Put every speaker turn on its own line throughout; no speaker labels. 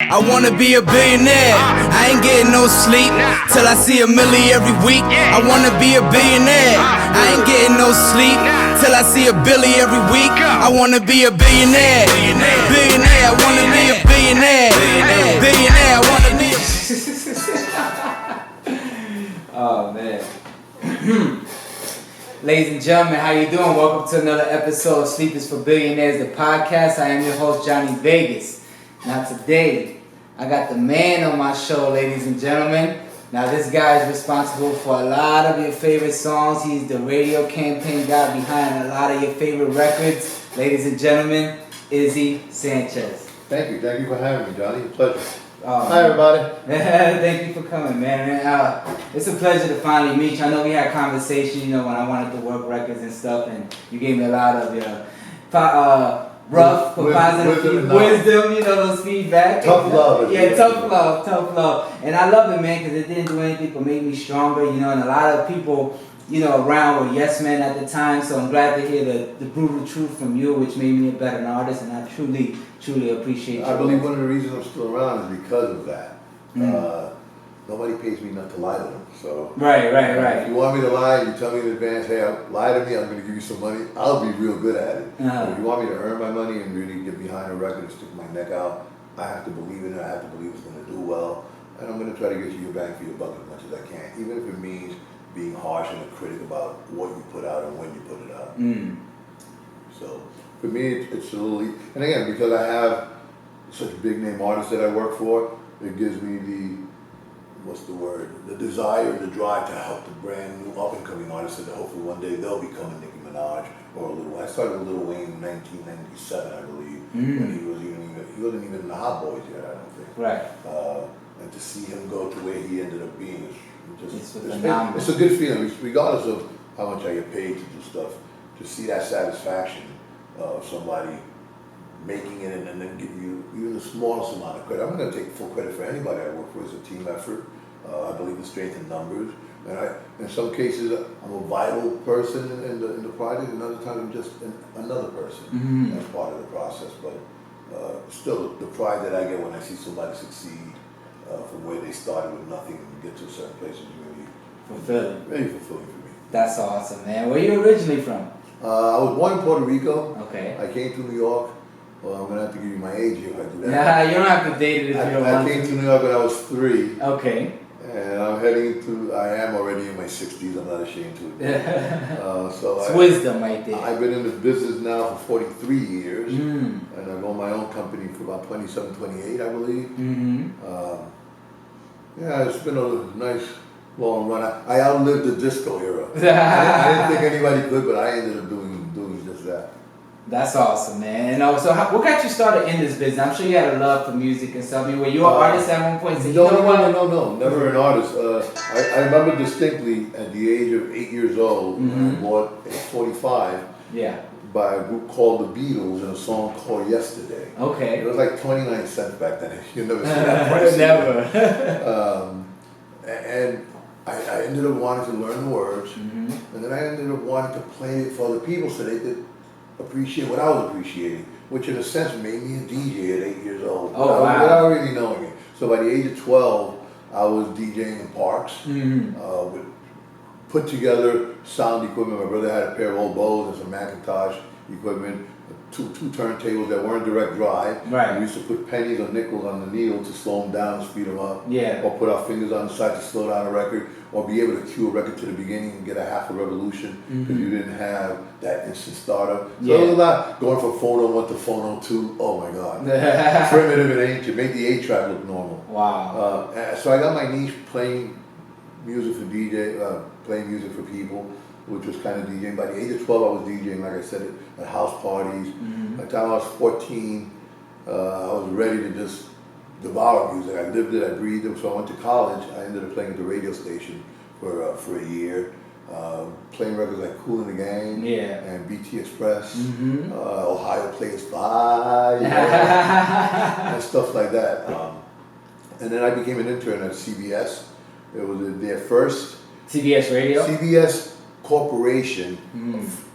I wanna be a billionaire. I ain't getting no sleep till I see $1 million every week. I wanna be a billionaire. I ain't getting no sleep till I see $1 billion every week. I wanna be a billionaire. Billionaire, I wanna be a billionaire. Billionaire, I wanna be a
Oh man. Ladies and gentlemen, how you doing? Welcome to another episode of Sleep is for Billionaires, the podcast. I am your host, Johnny Vegas. Now today, I got the man on my show, ladies and gentlemen. Now this guy is responsible for a lot of your favorite songs. He's the radio campaign guy behind a lot of your favorite records. Ladies and gentlemen, ISSY SANCHEZ.
Thank you for having me, Johnny. A pleasure.
Hi
everybody.
Thank you for coming, man. It's a pleasure to finally meet you. I know we had conversation, when I wanted to work records and stuff, and you gave me a lot of your rough, positive wisdom, those feedback.
Tough love.
Yeah, tough love. And I love it, man, because it didn't do anything but make me stronger, and a lot of people, around were yes men at the time, so I'm glad to hear the brutal truth from you, which made me a better artist, and I truly appreciate you.
I believe one of the reasons I'm still around is because of that. Nobody pays me not to lie to them. So
Right.
If you want me to lie, you tell me in advance, hey, lie to me, I'm going to give you some money. I'll be real good at it. But if you want me to earn my money and really get behind a record and stick my neck out, I have to believe in it. I have to believe it's going to do well. And I'm going to try to get you your bang for your buck as much as I can, even if it means being harsh and a critic about what you put out and when you put it out. So for me, it's a little, and again, because I have such big name artists that I work for, it gives me the desire and the drive to help the brand new up and coming artists, and hopefully one day they'll become a Nicki Minaj or a Lil Wayne. I started with Lil Wayne in 1997, I believe, when he wasn't even in the Hot Boys yet, I don't think.
Right.
And to see him go to where he ended up being is
it's
a good feeling, regardless of how much I get paid to do stuff. To see that satisfaction of somebody making it and then giving you even the smallest amount of credit. I'm not going to take full credit for anybody I work for. It's a team effort. I believe in strength in numbers. And in some cases, I'm a vital person in the project, and other times I'm just another person as part of the process. But still, the pride that I get when I see somebody succeed from where they started with nothing and get to a certain place is
fulfilling.
Very fulfilling for me.
That's awesome, man. Where are you originally from?
I was born in Puerto Rico.
Okay.
I came to New York. Well, I'm going to have to give you my age if I do that.
Nah, you don't have to date it if you don't want
I came to New York when I was 3.
Okay.
And I am already in my 60s. I'm not ashamed to admit it.
It's wisdom right there.
I've been in the business now for 43 years. And I've owned my own company for about 27, 28, I believe. It's been a nice long run. I outlived the disco era. I didn't think anybody could, but I ended up doing just that.
That's awesome, man. So what got you started in this business? I'm sure you had a love for music and stuff. I mean, were you an artist at one point?
No, never an artist. I remember distinctly at the age of 8 years old, when I bought a 45 by a group called the Beatles and a song called Yesterday.
Okay.
It was like 29 cents back then. You never see that price.
Never.
And I ended up wanting to learn the words, and then I ended up wanting to play it for other people so they could appreciate what I was appreciating, which in a sense made me a DJ at 8 years old. Without really knowing it. So by the age of 12, I was DJing in parks, with put together sound equipment. My brother had a pair of old Bose and some Macintosh equipment, two turntables that weren't direct drive.
Right.
We used to put pennies or nickels on the needle to slow them down and speed them up.
Yeah.
Or put our fingers on the side to slow down a record, or be able to cue a record to the beginning and get a half a revolution because you didn't have that instant startup. So there was a lot going from phono 1 to phono 2. Oh my God. Primitive and ancient. Make the 8-track look normal.
Wow.
So I got my niche playing music for playing music for people, which was kind of DJing. By the age of 12, I was DJing, like I said, at house parties. By the time I was 14, I was ready to just devour music. I lived it, I breathed it. So I went to college. I ended up playing at the radio station for a year, playing records like Kool and the Gang and BT Express, Ohio Plays Fire, and stuff like that. And then I became an intern at CBS. It was their first
CBS Radio?
CBS Corporation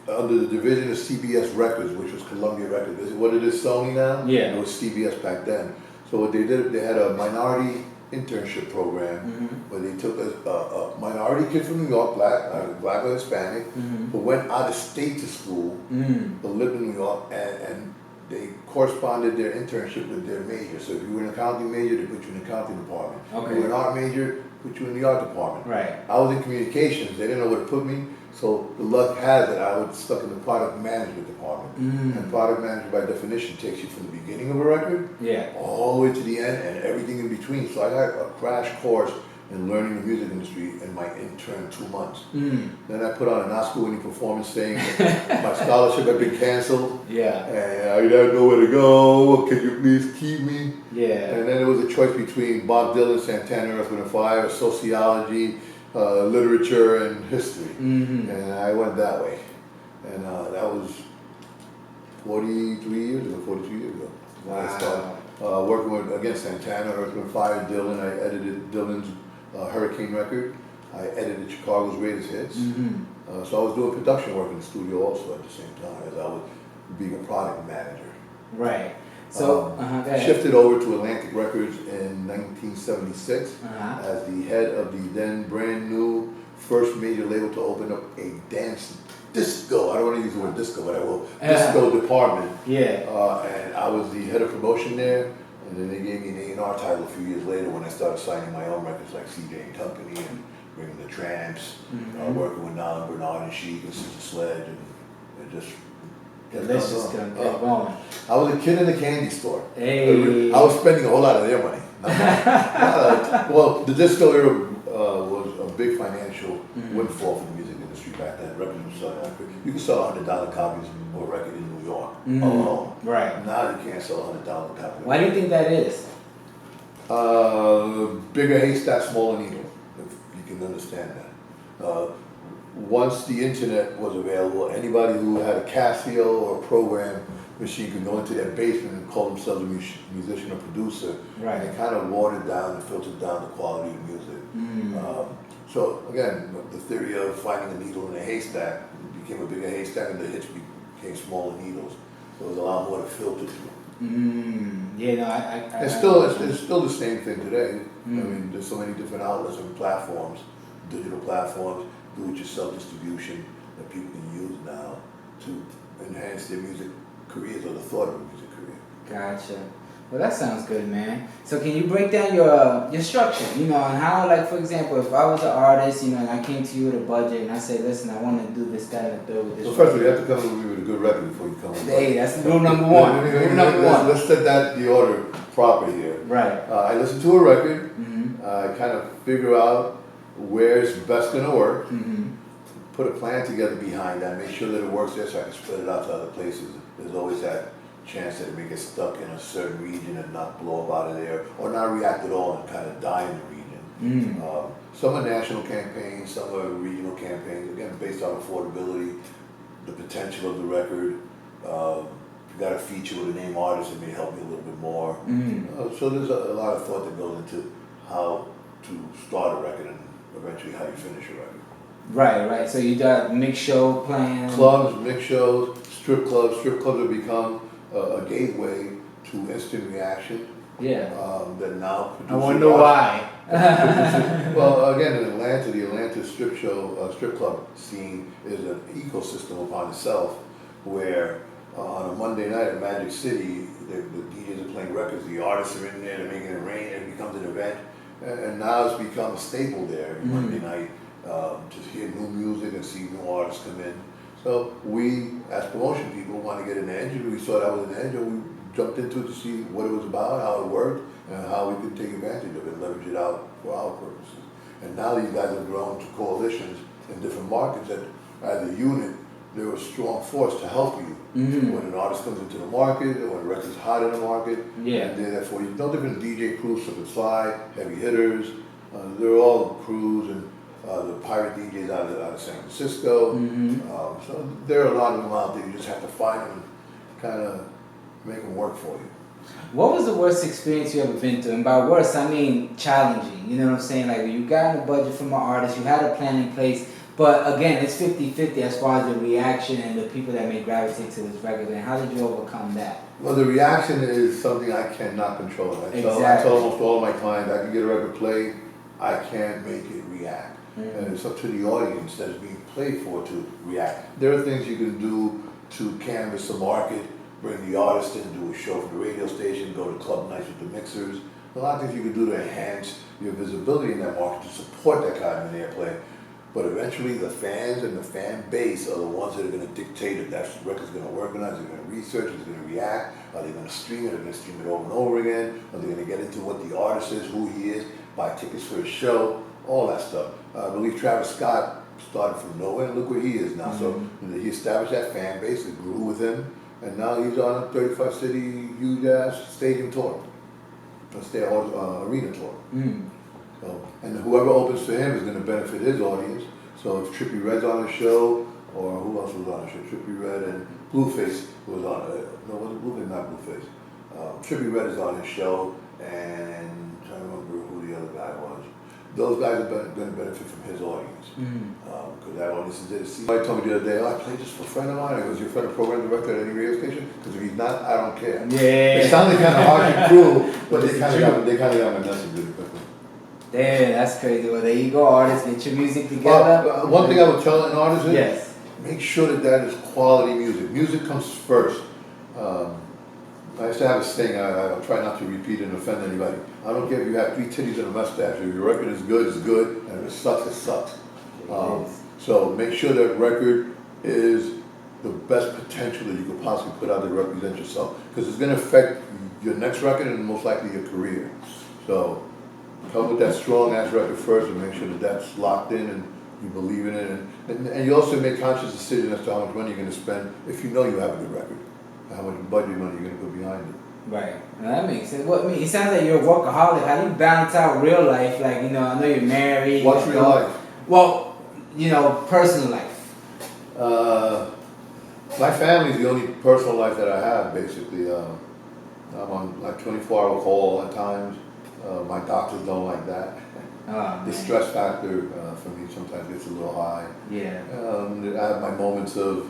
under the division of CBS Records, which was Columbia Records. What it is, Sony now?
Yeah.
It was CBS back then. So what they did, they had a minority internship program where they took a minority kid from New York, black or Hispanic, who went out of state to school, but lived in New York, and they corresponded their internship with their major. So if you were an accounting major, they put you in the accounting department.
Okay.
If you were an art major, put you in the art department.
Right.
I was in communications. They didn't know where to put me. So the luck has it, I was stuck in the product management department. And product management by definition takes you from the beginning of a record all the way to the end and everything in between. So I got a crash course in learning the music industry in my intern 2 months. Then I put on an Oscar-winning performance saying my scholarship had been canceled. And I didn't know where to go. Can you please keep me? And then it was a choice between Bob Dylan, Santana, Earth, Wind and Fire, sociology, literature and history, and I went that way, and that was 42 years ago.
Wow.
I started working with, again, Santana, Earth, Wind and Fire, Dylan. I edited Dylan's Hurricane record. I edited Chicago's Greatest Hits. So I was doing production work in the studio also at the same time as I was being a product manager.
Right. So
shifted over to Atlantic Records in 1976 as the head of the then brand new first major label to open up a dance disco. I don't want to use the word disco, but I will. Disco department. And I was the head of promotion there. And then they gave me an A&R title a few years later when I started signing my own records like CJ and Company and bringing the Tramps, working with Nile and Bernard and Chic and Sister Sledge, and just.
Let's just get going.
I was a kid in a candy store.
Hey.
I was spending a whole lot of their money. Well, the disco era was a big financial windfall for the music industry back then. Records were selling like you could sell $100 copies of a record in New York alone.
Right.
Now you can't sell $100 copies.
Why do you think that is?
Bigger haystack, smaller needle. If you can understand that. Once the internet was available, anybody who had a Casio or a program machine could go into their basement and call themselves a musician or producer.
Right.
And it kind of watered down and filtered down the quality of music. So again, the theory of finding a needle in a haystack became a bigger haystack and the hits became smaller needles. So there's a lot more to filter through.
Yeah, no,
It's still the same thing today. I mean, there's so many different outlets and platforms, digital platforms, do-it-yourself distribution that people can use now to enhance their music careers or the thought of a music career.
Gotcha. Well, that sounds good, man. So can you break down your structure, and how, like, for example, if I was an artist, and I came to you with a budget and I say, listen, I want to do this, that, and the third with this.
So first of all, you have to come to me with a good record before you come with
Hey, that's rule number one. Rule number one.
Let's set that the order proper here.
Right.
I listen to a record. I kind of figure out where it's best going to work. Put a plan together behind that. Make sure that it works there so I can spread it out to other places. There's always that chance that it may get stuck in a certain region and not blow up out of there, or not react at all and kind of die in the region. Some are national campaigns, some are regional campaigns, again, based on affordability, the potential of the record. You got a feature with a name artist that may help me a little bit more. So there's a lot of thought that goes into how to start a record and eventually how you finish a record.
Right. So you got mix show plans.
Clubs, mix shows, strip clubs. Strip clubs have become a gateway to instant reaction. That now produces.
I wonder why.
Well, again, in Atlanta, the Atlanta strip club scene is an ecosystem upon itself, where on a Monday night at Magic City, the DJs are playing records, the artists are in there, they're making it rain, it becomes an event, and now it's become a staple there every Monday night to hear new music and see new artists come in. So we, as promotion people, want to get an edge, and we saw that was an edge, and we jumped into it to see what it was about, how it worked, and how we could take advantage of it, leverage it out for our purposes. And now these guys have grown to coalitions in different markets that, as a unit, they're a strong force to help you when an artist comes into the market or when a record's hot in the market. And they're there for you. No different than DJ crews, Slip and Slide, Heavy Hitters. They're all crews, and the pirate DJs out of San Francisco. So there are a lot of them out there. You just have to find them and kind of make them work for you.
What was the worst experience you ever been through? And by worst, I mean challenging. You know what I'm saying? Like, you got a budget from an artist, you had a plan in place, But again, it's 50-50 as far as the reaction and the people that may gravitate to this record. And how did you overcome that?
Well, the reaction is something I cannot control. I tell almost all my clients, I can get a record played, I can't make it react. And it's up to the audience that is being played for to react. There are things you can do to canvas the market, bring the artist in, do a show for the radio station, go to club nights with the mixers. A lot of things you can do to enhance your visibility in that market to support that kind of airplay. But eventually the fans and the fan base are the ones that are going to dictate if that record's going to work or not. Is it going to research? Is it going to react? Are they going to stream it? Are they going to stream it over and over again? Are they going to get into what the artist is, who he is, buy tickets for his show, all that stuff. I believe Travis Scott started from nowhere and look where he is now. So he established that fan base, it grew with him, and now he's on a 35 city huge ass stadium tour, arena tour. So, and whoever opens for him is going to benefit his audience. So if Trippie Redd's on the show, or who else was on the show? Trippie Redd and Blueface was on it. No, wasn't Blueface, not Blueface. Trippie Redd is on his show, and I'm trying to remember who the other guy was. Those guys are going to benefit from his audience. Because that audience is there to see. Somebody told me the other day, oh, I played this for a friend of mine. I goes, your friend a program director at any radio station? Because if he's not, I don't care.
Yeah.
It sounded kind of harsh and cruel, but they kind of got my message really quickly.
Damn, that's crazy. Well, there you go, artists. Get your music together.
One thing I would tell an artist is,
yes,
make sure that that is quality music. Music comes first. I used to have a saying, I try not to repeat and offend anybody. I don't care if you have 3 titties and a mustache. If your record is good, it's good. And if it sucks, it sucks. So make sure that record is the best potential that you could possibly put out to represent yourself. Because it's going to affect your next record and most likely your career. So come with that strong ass record first and make sure that that's locked in and you believe in it. And you also make conscious decisions as to how much money you're going to spend if you know you have a good record. How much budget money you're going to put behind it.
Right. Well, that makes sense. Well, I mean, it sounds like you're a workaholic. How do you balance out real life? Like, you know, I know you're married.
What's real life?
Well, you know, personal life.
My family's the only personal life that I have, basically. I'm on like 24-hour call at times. My doctors don't like that.
Oh,
The stress factor for me sometimes gets a little high.
Yeah.
I have my moments of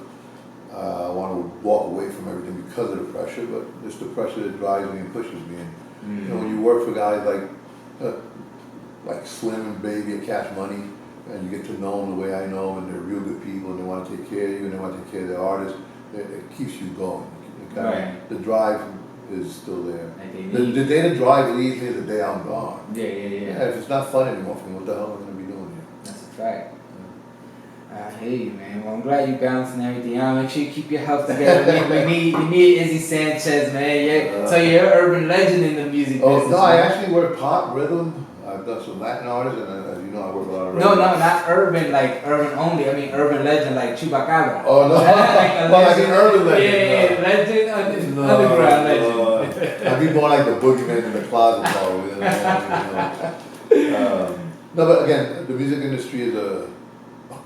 I want to walk away from everything because of the pressure, but it's the pressure that drives me and pushes me. And you know, when you work for guys like Slim and Baby at Cash Money, and you get to know them the way I know, and they're real good people, and they want to take care of you, and they want to take care of their artists, it keeps you going. The drive is still there. The day the drive leaves me is the day I'm gone.
Yeah.
If it's not fun anymore for me, what the hell am I going to be doing here?
That's a fact. I hear you, man. Well, I'm glad you're balancing everything out. Make sure you keep your health together. we need ISSY Sanchez, man. So you're an urban legend in the music business.
No, I actually work pop, rhythm. I've done some Latin artists, and as you know, I work a lot of
No, not urban, like urban only. I mean urban legend, like Chupacabra.
Oh, no. Like an urban legend.
Yeah, legend, underground legend.
I'd be more like the boogeyman in the closet, probably. No, but again, the music industry is a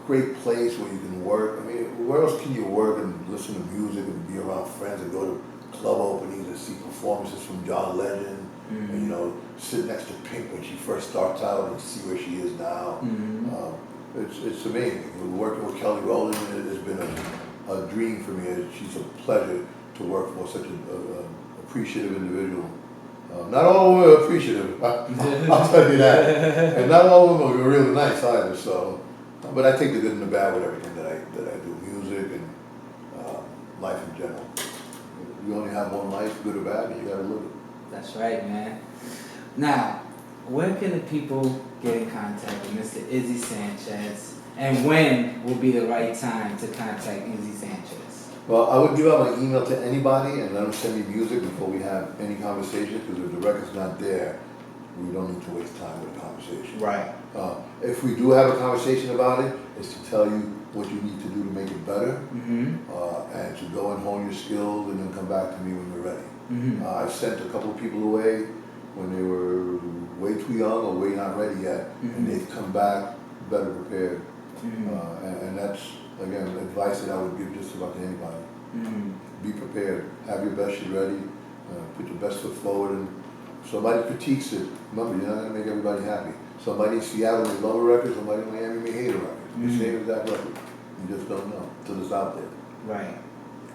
great place where you can work. I mean, where else can you work and listen to music and be around friends and go to club openings and see performances from John Legend and, you know, sit next to Pink when she first starts out and see where she is now. It's amazing. Working with Kelly Rowland has been a dream for me. She's a pleasure to work for, such an appreciative individual. Not all women are appreciative, I'll tell you that. And not all women are really nice either, so. But I take the good and the bad with everything that I do, music and life in general. You only have one life, good or bad, and you gotta live it.
That's right, man. Now, where can the people get in contact with Mr. ISSY Sanchez, and when will be the right time to contact ISSY Sanchez?
Well, I would give out my email to anybody and let them send me music before we have any conversation, because if the record's not there, we don't need to waste time with a conversation.
Right.
If we do have a conversation about it, it's to tell you what you need to do to make it better, and to go and hone your skills and then come back to me when you're ready. I've sent a couple of people away when they were way too young or way not ready yet, and they've come back better prepared. And that's, again, advice that I would give just about to anybody. Be prepared, have your best shit ready, put your best foot forward, and somebody critiques it, remember, you're not gonna make everybody happy. Somebody in Seattle may love a record, somebody in Miami may hate a record. The same exact record. You just don't know till it's out there.
Right.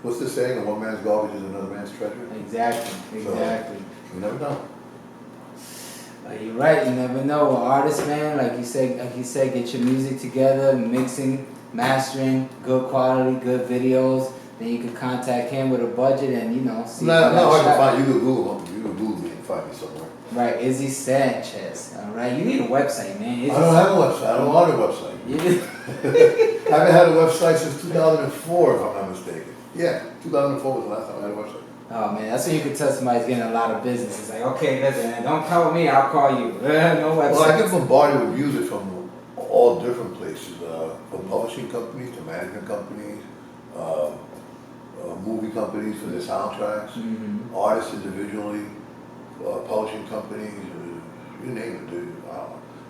What's the saying? One man's garbage is another man's treasure.
Exactly. Exactly.
So, you never know.
You're right. You never know. An artist, man, like you said, get your music together, mixing, mastering, good quality, good videos. Then you can contact him with a budget and see.
Not hard to find. You can Google me. You can Google me and find me somewhere.
Right, ISSY Sanchez. All right, you need a website, man.
I don't have a website. I don't want a website. I haven't had a website since 2004, if I'm not mistaken. Yeah, 2004 was the last time I had a website.
Oh man, that's when you can tell somebody's getting a lot of business. It's like, okay, listen, man, don't call me, I'll call you. No website.
Well, I get bombarded with music from all different places, from publishing companies to management companies, movie companies for their soundtracks, artists individually, publishing companies, you name it, dude. I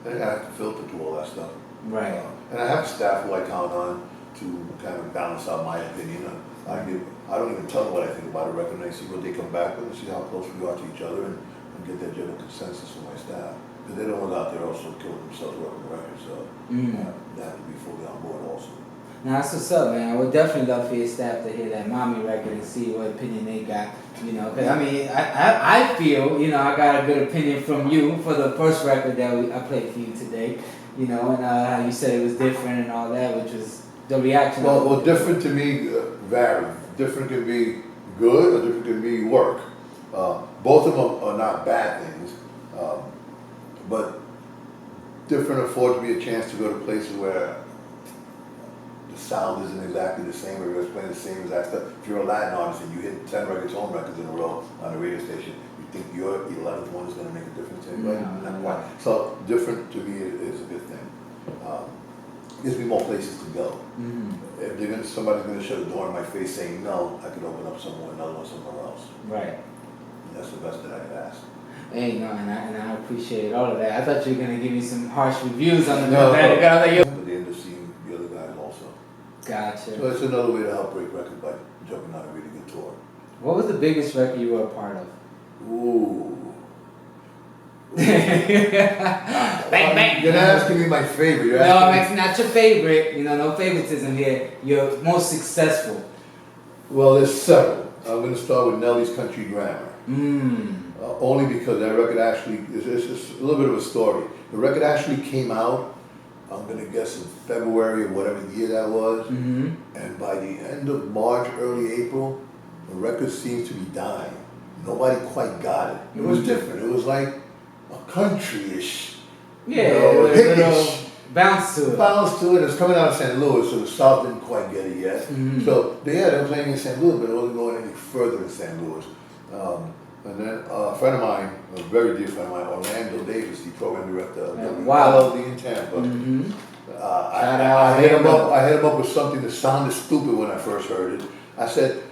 think I have to filter through all that stuff.
Right.
And I have staff who I count on to kind of balance out my opinion. I don't even tell them what I think about a record, and I see what they come back with and see how close we are to each other and get that general consensus from my staff. Because they don't want out there also killing themselves working the record, so they have to be fully on board also.
Now that's what's up, man. I would definitely love for your staff to hear that Mommy record and see what opinion they got. Because I mean, I feel, I got a good opinion from you for the first record that I played for you today. And how you said it was different and all that, which was the reaction.
Well, different to me varies. Different can be good, or different can be work. Both of them are not bad things, but different affords me a chance to go to places where the sound isn't exactly the same, or you're playing the same exact stuff. If you're a Latin artist and you hit 10 records, home records in a row on a radio station, you think your 11th one is going to make a difference to anybody? Not quite. So different to me is a good thing. Gives me more places to go. If somebody's going to shut a door in my face saying no, I could open up another one somewhere else.
Right.
And that's the best that I could ask.
Hey, no, and I appreciate all of that. I thought you were going to give me some harsh reviews on the
No,
band.
but they end up seeing the other guys also.
Gotcha.
So it's another way to help break record by jumping on a really good tour.
What was the biggest record you were a part of?
Ooh.
Bang, bang.
You're not asking me my favorite. You're
No,
asking
not your favorite. No favoritism here. Your most successful.
Well, there's several. I'm going to start with Nelly's Country Grammar. Only because that record actually, it's a little bit of a story. The record actually came out, I'm going to guess in February or whatever year that was. And by the end of March, early April, the record seemed to be dying. Nobody quite got it. It was different. It was like a country-ish.
Yeah, hippish. Bounce to it.
Bounce to it. It's coming out of St. Louis, so the South didn't quite get it yet. So they were playing in St. Louis, but it wasn't going any further in St. Louis. And then a friend of mine, a very dear friend of mine, Orlando Davis, the program director of LLD in Tampa. I hit him up with something that sounded stupid when I first heard it. I said,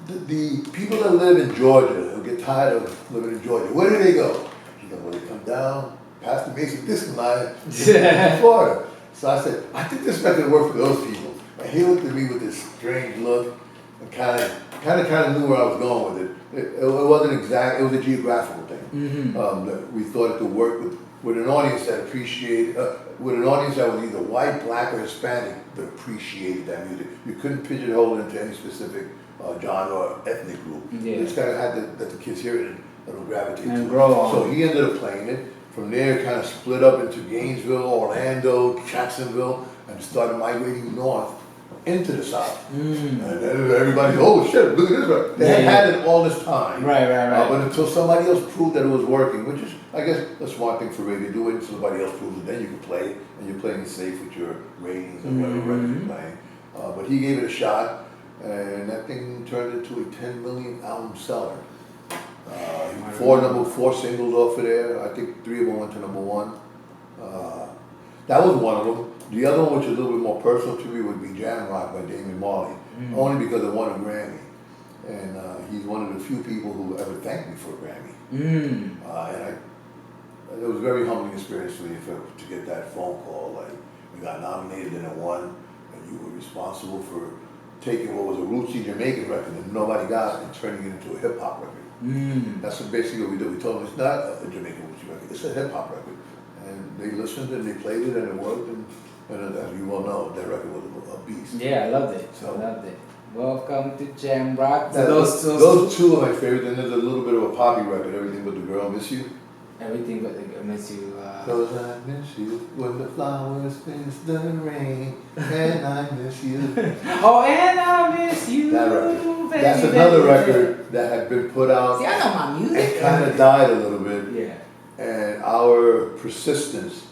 the people that live in Georgia, who get tired of living in Georgia, where do they go? He goes, well, they come down past the basic discipline line in Florida. So I said, I think this record work for those people. And he looked at me with this strange look and kind of knew where I was going with it. It wasn't exact. It was a geographical thing. We thought it could work with an audience that appreciated, with an audience that was either white, black, or Hispanic, that appreciated that music. You couldn't pigeonhole it into any specific genre or ethnic group. You just kind of had to let the kids hear it and let them gravitate to it. So he ended up playing it. From there, kind of split up into Gainesville, Orlando, Jacksonville, and started migrating north into the South. And then everybody, oh shit, look at this record. They had it all this time.
Right.
But until somebody else proved that it was working, which is, I guess, a smart thing for radio. Do it until somebody else proves it, then you can play it, and you're playing it safe with your ratings and whatever record you're playing. But he gave it a shot, and that thing turned into a 10 million album seller. Four singles off of there. I think 3 of them went to #1. That was one of them. The other one, which is a little bit more personal to me, would be Jam Rock by Damon Marley, only because it won a Grammy. And he's one of the few people who ever thanked me for a Grammy. And it was a very humbling experience for me to get that phone call. Like, we got nominated and it won, and you were responsible for taking what was a rootsy Jamaican record that nobody got and turning it into a hip hop record. That's basically what we did. We told them it's not a Jamaican Woochie record, it's a hip hop record. And they listened and they played it and it worked. And as you well know, that record was a beast.
Yeah, I loved it.
So,
I loved it. Welcome to Jam Rock.
Those two are my favorite. Then there's a little bit of a poppy record, Everything But the Girl, Miss You.
Everything But the Girl, Miss You.
Cause I miss you when the flowers miss the rain, and I miss you.
Oh, and I miss you.
That record.
Baby,
That's another record that had been put out.
See, I know my music.
And kind of died a little bit.
Yeah.
And our persistence,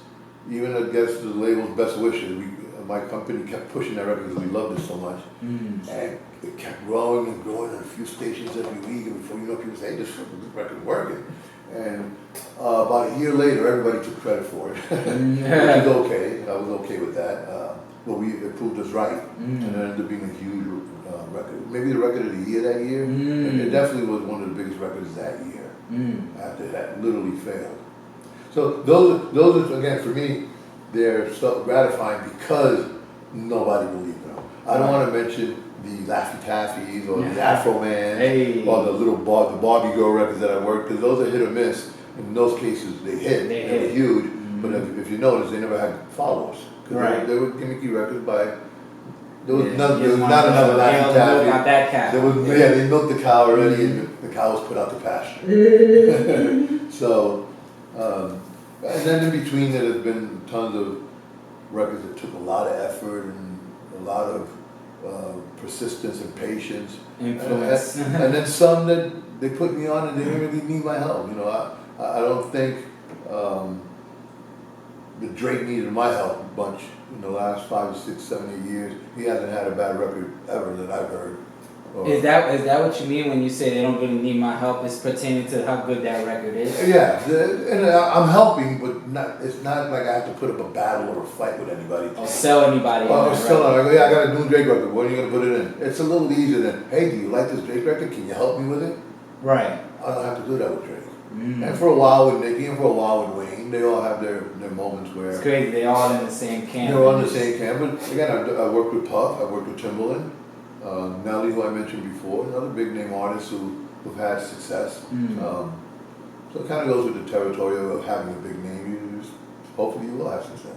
even against the label's best wishes, my company kept pushing that record because we loved it so much. And it kept growing and growing on a few stations every week. And before you know, people say, hey, this record's working. And about a year later, everybody took credit for it, which is okay. I was okay with that. But it proved us right. And it ended up being a huge record. Maybe the record of the year that year. And it definitely was one of the biggest records that year. After that literally failed. So those are, again, for me, they're so gratifying because nobody believed them. I don't want to mention the Laffy Taffies or the Afro Man or the the Barbie Girl records that I worked, because those are hit or miss. In those cases, they hit. They were huge. But if you notice, they never had followers. Right. They were gimmicky records by. There was not another Laffy Taffy. They milked the cow already, and the cow was put out to pasture. So, and then in between there has been tons of records that took a lot of effort and a lot of persistence and patience.
Influence.
And then some that they put me on and they didn't really need my help. You know, I don't think that Drake needed my help a bunch in the last 5, 6, 7, 8 years. He hasn't had a bad record ever that I've heard.
Is that what you mean when you say they don't really need my help? It's pertaining to how good that record is?
Yeah, and I'm helping, but it's not like I have to put up a battle or a fight with anybody.
Or sell anybody.
Or sell it. I got a new Drake record. When are you going to put it in? It's a little easier than, hey, do you like this Drake record? Can you help me with it?
Right.
I don't have to do that with Drake. And for a while with Nicki and for a while with Wayne, they all have their moments where...
It's crazy, they all in the same camp.
They're all in the same camp, but again, I worked with Puff, I worked with Timbaland, Nelly, who I mentioned before, another big name artist who've had success. So it kind of goes with the territory of having a big name. Hopefully you will have success.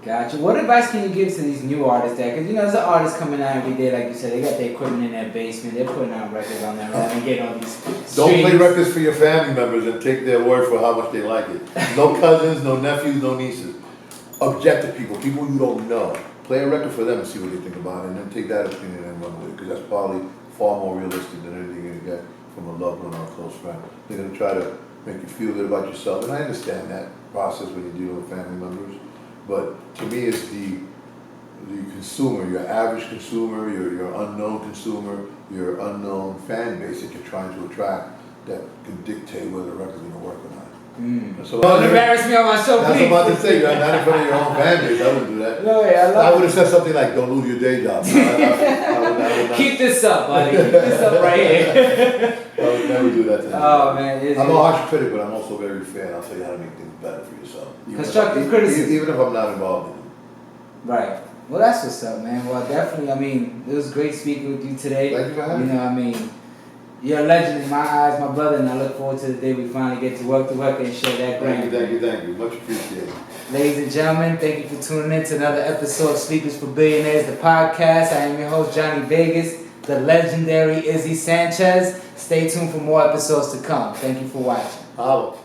Gotcha.
What advice can you give to these new artists there? Because, you know, there's an artist coming out every day, like you said, they got their equipment in their basement, they're putting out records on their own and getting all these streams.
Don't play records for your family members and take their word for how much they like it. No cousins, no nephews, no nieces. Objective people you don't know. Play a record for them and see what they think about it, and then take that opinion and run with it, because that's probably far more realistic than anything you're going to get from a loved one or a close friend. They're going to try to make you feel good about yourself, and I understand that process when you deal with family members. But to me, it's the consumer, your average consumer, your unknown consumer, your unknown fan base that you're trying to attract that can dictate whether the record's going to work or not. So
don't embarrass me on my show, please.
That's what I'm about to say, not in front of your own fan base. I wouldn't do that.
No way, I
would have said something like, don't lose your day job. I would
keep this up, buddy. Keep this up right here.
I would never do that to them.
Oh, man.
I'm a harsh critic, but I'm also very fair. I'll tell you how to make things better for yourself.
Constructive criticism.
Even if I'm not involved in it.
Right. Well, that's what's up, man. Well, definitely, I mean, it was great speaking with you today.
Thank you for having me.
You know, I mean, you're a legend in my eyes, my brother, and I look forward to the day we finally get to work the record and share that grand.
Thank you. Much appreciated.
Ladies and gentlemen, thank you for tuning in to another episode of Sleepers for Billionaires, the podcast. I am your host, Johnny Vegas, the legendary ISSY Sanchez. Stay tuned for more episodes to come. Thank you for watching.